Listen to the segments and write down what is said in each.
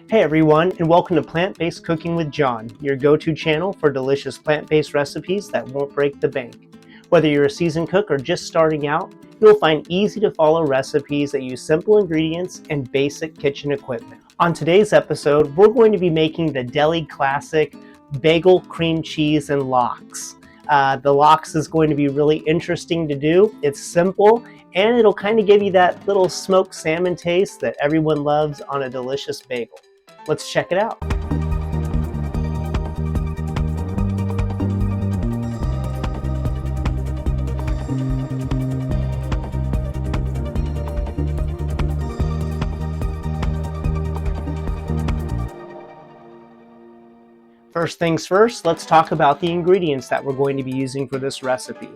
Hey everyone, and welcome to Plant-Based Cooking with John, your go-to channel for delicious plant-based recipes that won't break the bank. Whether you're a seasoned cook or just starting out, you'll find easy-to-follow recipes that use simple ingredients and basic kitchen equipment. On today's episode, we're going to be making the deli classic bagel cream cheese and lox. The lox is going to be really interesting to do. It's simple, and it'll kind of give you that little smoked salmon taste that everyone loves on a delicious bagel. Let's check it out. First things first, let's talk about the ingredients that we're going to be using for this recipe.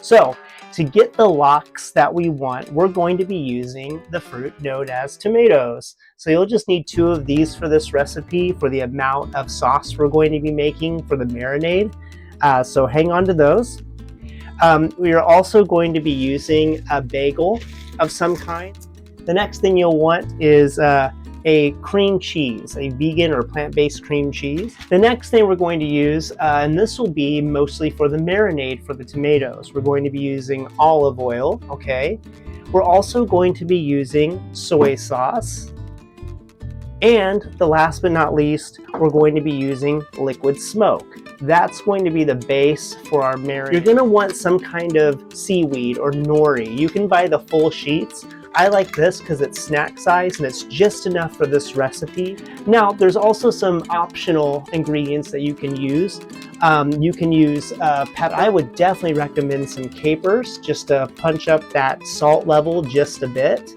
So, to get the lox that we want, we're going to be using the fruit known as tomatoes. So you'll just need 2 of these for this recipe for the amount of sauce we're going to be making for the marinade. So hang on to those. We are also going to be using a bagel of some kind. The next thing you'll want is a cream cheese, a vegan or plant-based cream cheese. The next thing we're going to use, and this will be mostly for the marinade for the tomatoes, we're going to be using olive oil, okay? We're also going to be using soy sauce. And the last but not least, we're going to be using liquid smoke. That's going to be the base for our marinade. You're gonna want some kind of seaweed or nori. You can buy the full sheets. I like this because it's snack size and it's just enough for this recipe. Now, there's also some optional ingredients that you can use. You can use I would definitely recommend some capers just to punch up that salt level just a bit.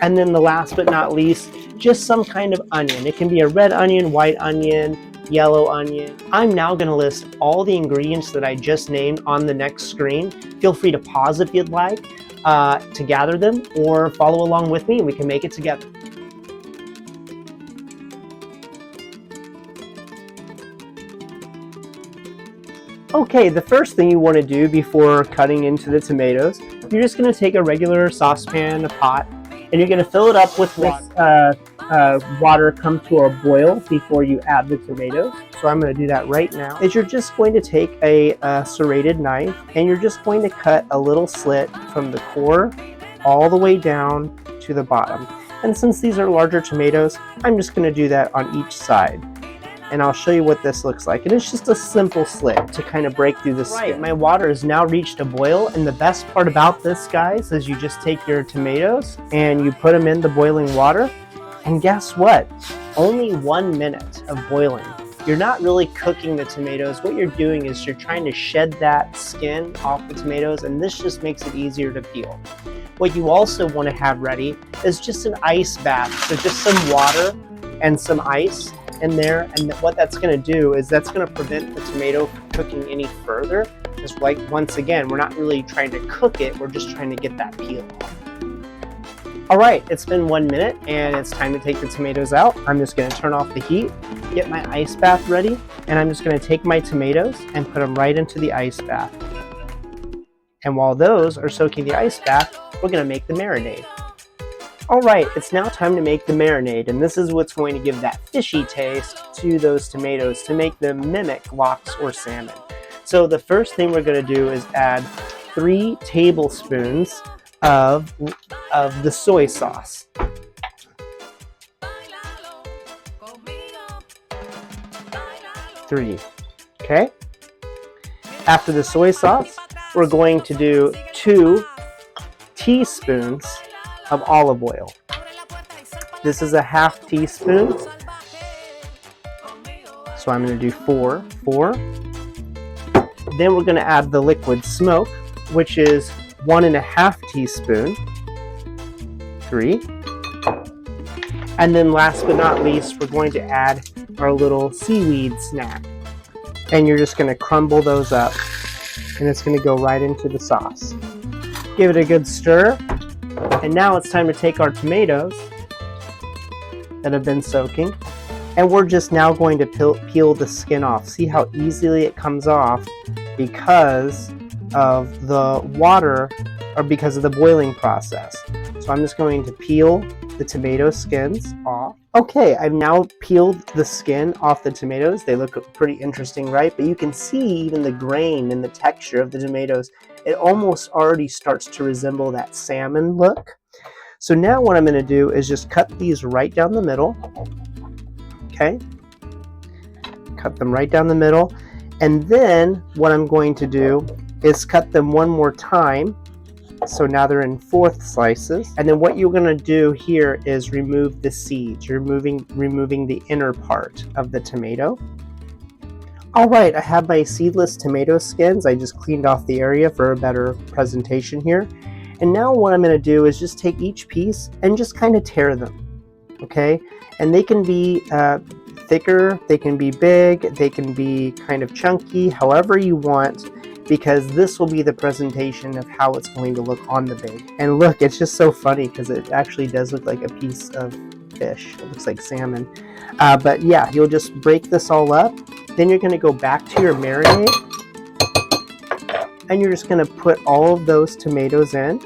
And then the last but not least, just some kind of onion. It can be a red onion, white onion, yellow onion. I'm now going to list all the ingredients that I just named on the next screen. Feel free to pause if you'd like to gather them, or follow along with me and we can make it together. Okay, the first thing you want to do before cutting into the tomatoes, you're just going to take a regular saucepan, a pot, and you're going to fill it up with water come to a boil before you add the tomatoes. So I'm going to do that right now. Is you're just going to take a serrated knife and you're just going to cut a little slit from the core all the way down to the bottom. And since these are larger tomatoes, I'm just going to do that on each side. And I'll show you what this looks like. And it's just a simple slit to kind of break through the skin. Right, my water has now reached a boil, and the best part about this, guys, is you just take your tomatoes and you put them in the boiling water. And guess what? Only 1 minute of boiling. You're not really cooking the tomatoes. What you're doing is you're trying to shed that skin off the tomatoes, and this just makes it easier to peel. What you also want to have ready is just an ice bath. So just some water and some ice in there, and what that's going to do is that's going to prevent the tomato from cooking any further. Just like, once again, we're not really trying to cook it, we're just trying to get that peel off. Alright, it's been 1 minute and it's time to take the tomatoes out. I'm just going to turn off the heat, get my ice bath ready, and I'm just going to take my tomatoes and put them right into the ice bath. And while those are soaking the ice bath, we're going to make the marinade. Alright, it's now time to make the marinade, and this is what's going to give that fishy taste to those tomatoes to make them mimic lox or salmon. So the first thing we're going to do is add 3 tablespoons of the soy sauce. Three. Okay? After the soy sauce, we're going to do 2 teaspoons of olive oil. This is a ½ teaspoon. So I'm going to do 4. Then we're going to add the liquid smoke, which is 1½ teaspoon. 3. And then last but not least, we're going to add our little seaweed snack. And you're just going to crumble those up, and it's going to go right into the sauce. Give it a good stir. And now it's time to take our tomatoes that have been soaking, and we're just now going to peel the skin off. See how easily it comes off because of the water, or because of the boiling process. So I'm just going to peel the tomato skins off. Okay, I've now peeled the skin off the tomatoes. They look pretty interesting, right? But you can see even the grain and the texture of the tomatoes. It almost already starts to resemble that salmon look. So now what I'm going to do is just cut these right down the middle. Okay, cut them right down the middle. And then what I'm going to do is cut them one more time. So now they're in 4th slices. And then what you're going to do here is remove the seeds. You're removing the inner part of the tomato. All right, I have my seedless tomato skins. I just cleaned off the area for a better presentation here. And now what I'm going to do is just take each piece and just kind of tear them. Okay, and they can be thicker, they can be big, they can be kind of chunky, however you want, because this will be the presentation of how it's going to look on the bagel. And look, it's just so funny because it actually does look like a piece of fish. It looks like salmon. But yeah, you'll just break this all up. Then you're going to go back to your marinade, and you're just going to put all of those tomatoes in.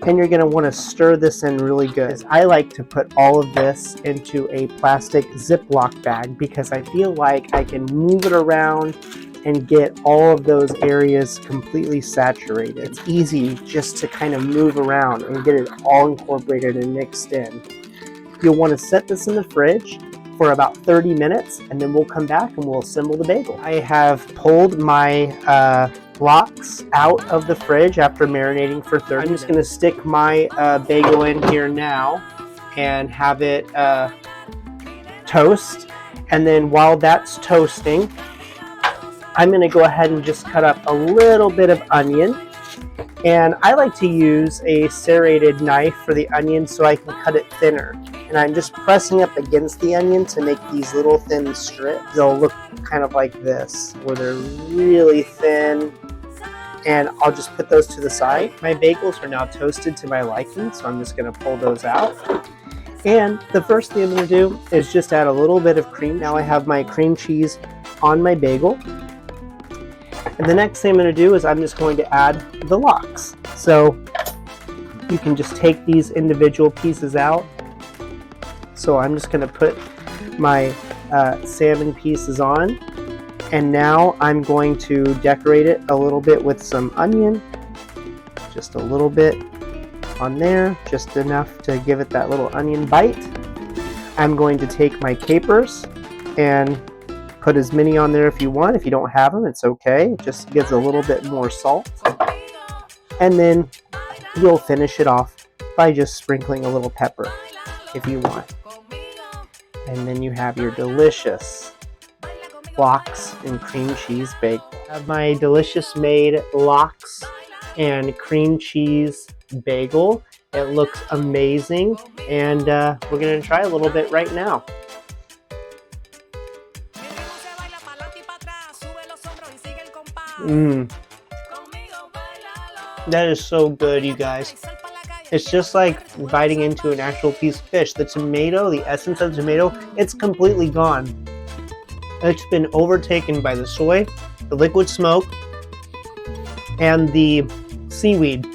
And you're going to want to stir this in really good. I like to put all of this into a plastic Ziploc bag because I feel like I can move it around and get all of those areas completely saturated. It's easy just to kind of move around and get it all incorporated and mixed in. You'll want to set this in the fridge for about 30 minutes, and then we'll come back and we'll assemble the bagel. I have pulled my blocks out of the fridge after marinating for 30 minutes. I'm just going to stick my bagel in here now and have it toast. And then while that's toasting, I'm going to go ahead and just cut up a little bit of onion. And I like to use a serrated knife for the onion so I can cut it thinner. And I'm just pressing up against the onion to make these little thin strips. They'll look kind of like this, where they're really thin. And I'll just put those to the side. My bagels are now toasted to my liking, so I'm just going to pull those out. And the first thing I'm going to do is just add a little bit of cream. Now I have my cream cheese on my bagel. And the next thing I'm going to do is I'm just going to add the lox. So you can just take these individual pieces out. So I'm just going to put my salmon pieces on. And now I'm going to decorate it a little bit with some onion. Just a little bit on there, just enough to give it that little onion bite. I'm going to take my capers and put as many on there if you want. If you don't have them, it's okay. It just gives a little bit more salt. And then you'll finish it off by just sprinkling a little pepper if you want. And then you have your delicious lox and cream cheese bagel. I have my delicious made lox and cream cheese bagel. It looks amazing, and we're going to try a little bit right now. That is so good, you guys. It's just like biting into an actual piece of fish. The tomato, the essence of the tomato, it's completely gone. It's been overtaken by the soy, the liquid smoke, and the seaweed,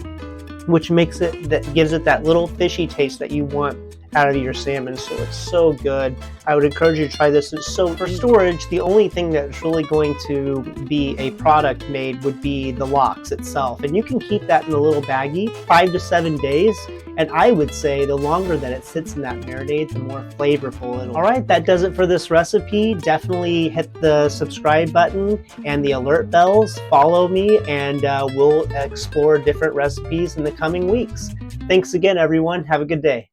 which makes it, that gives it that little fishy taste that you want out of your salmon. So it's so good. I would encourage you to try this. So for storage, the only thing that's really going to be a product made would be the lox itself, and you can keep that in a little baggie 5 to 7 days. And I would say the longer that it sits in that marinade, the more flavorful it'll be. All right, that does it for this recipe. Definitely hit the subscribe button and the alert bells. Follow me, and we'll explore different recipes in the coming weeks. Thanks again, everyone. Have a good day.